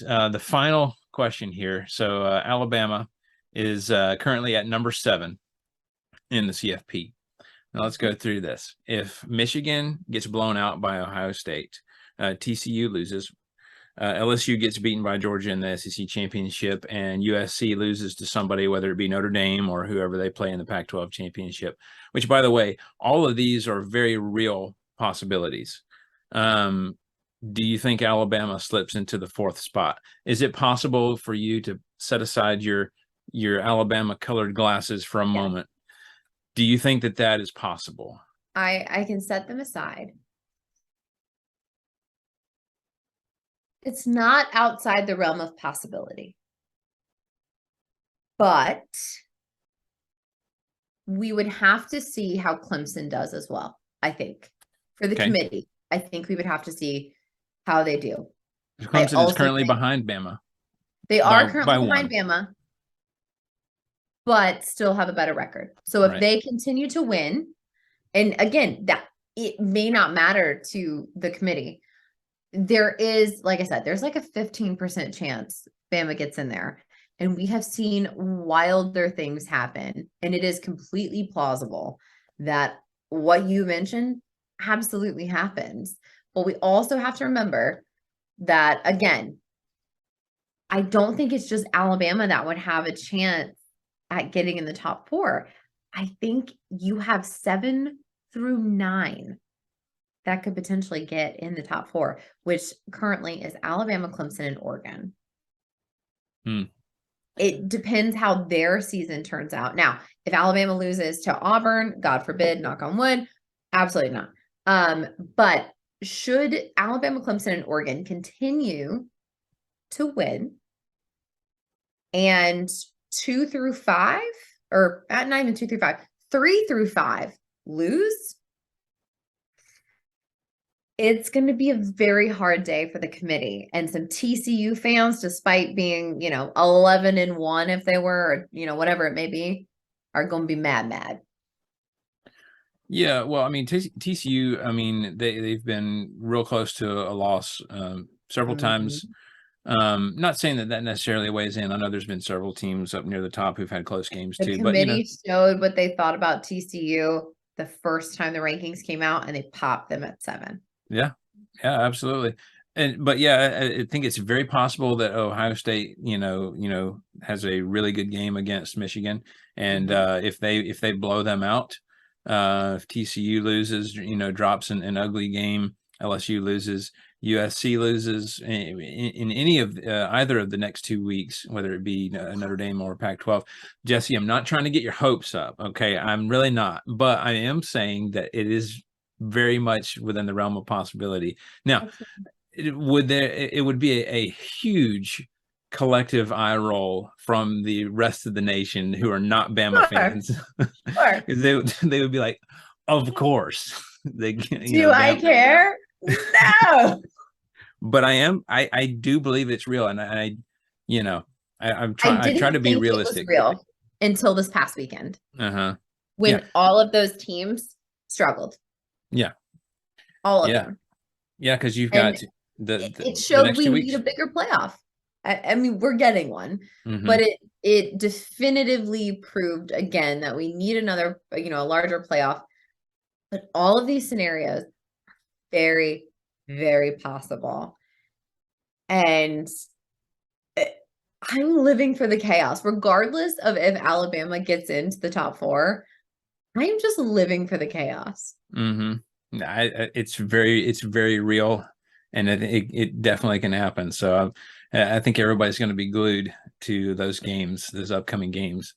the final question here. So Alabama is currently at number 7 in the CFP. Now let's go through this. If Michigan gets blown out by Ohio State, TCU loses, LSU gets beaten by Georgia in the SEC championship, and USC loses to somebody, whether it be Notre Dame or whoever they play in the Pac-12 championship, which, by the way, all of these are very real possibilities. Do you think Alabama slips into the 4th spot? Is it possible for you to set aside your Alabama colored glasses for a moment? Do you think that that is possible? I can set them aside. It's not outside the realm of possibility. But we would have to see how Clemson does as well, I think. For the committee, I think we would have to see how they do. Clemson is currently behind Bama. They are currently behind Bama, but still have a better record. So if they continue to win, and again, that it may not matter to the committee. There is, like I said, there's like a 15% chance Bama gets in there. And we have seen wilder things happen. And it is completely plausible that what you mentioned absolutely happens. But we also have to remember that, again, I don't think it's just Alabama that would have a chance at getting in the top 4. I think you have 7 through 9 that could potentially get in the top 4, which currently is Alabama, Clemson, and Oregon. It depends how their season turns out. Now, if Alabama loses to Auburn, God forbid, knock on wood, absolutely not. But should Alabama, Clemson, and Oregon continue to win, and 2 through 5, or not even 2 through 5, 3 through 5 lose, it's going to be a very hard day for the committee. And some TCU fans, despite being, 11-1 if they were, or, whatever it may be, are going to be mad. Yeah, well, I mean, TCU, I mean, they've been real close to a loss several times. Not saying that necessarily weighs in. I know there's been several teams up near the top who've had close games too. The committee showed what they thought about TCU the first time the rankings came out, and they popped them at 7. Yeah, absolutely. But I think it's very possible that Ohio State, has a really good game against Michigan, and if they blow them out, if TCU loses, drops an ugly game, LSU loses, USC loses in any of either of the next 2 weeks, whether it be Notre Dame or Pac-12. Jesse, I'm not trying to get your hopes up. Okay, I'm really not, but I am saying that it is very much within the realm of possibility. Now, it would be a huge collective eye roll from the rest of the nation who are not Bama fans. They would be like, of course. Do I care? No. But I do believe it's real, and I try to be realistic. It was real until this past weekend. When all of those teams struggled. Yeah. All of them. Yeah, because you've got it showed we need a bigger playoff. I mean, we're getting one, but it definitively proved again that we need another, a larger playoff. But all of these scenarios are very, very possible. And I'm living for the chaos, regardless of if Alabama gets into the top 4. I'm just living for the chaos. It's very real, and it definitely can happen. So I think everybody's going to be glued to those upcoming games.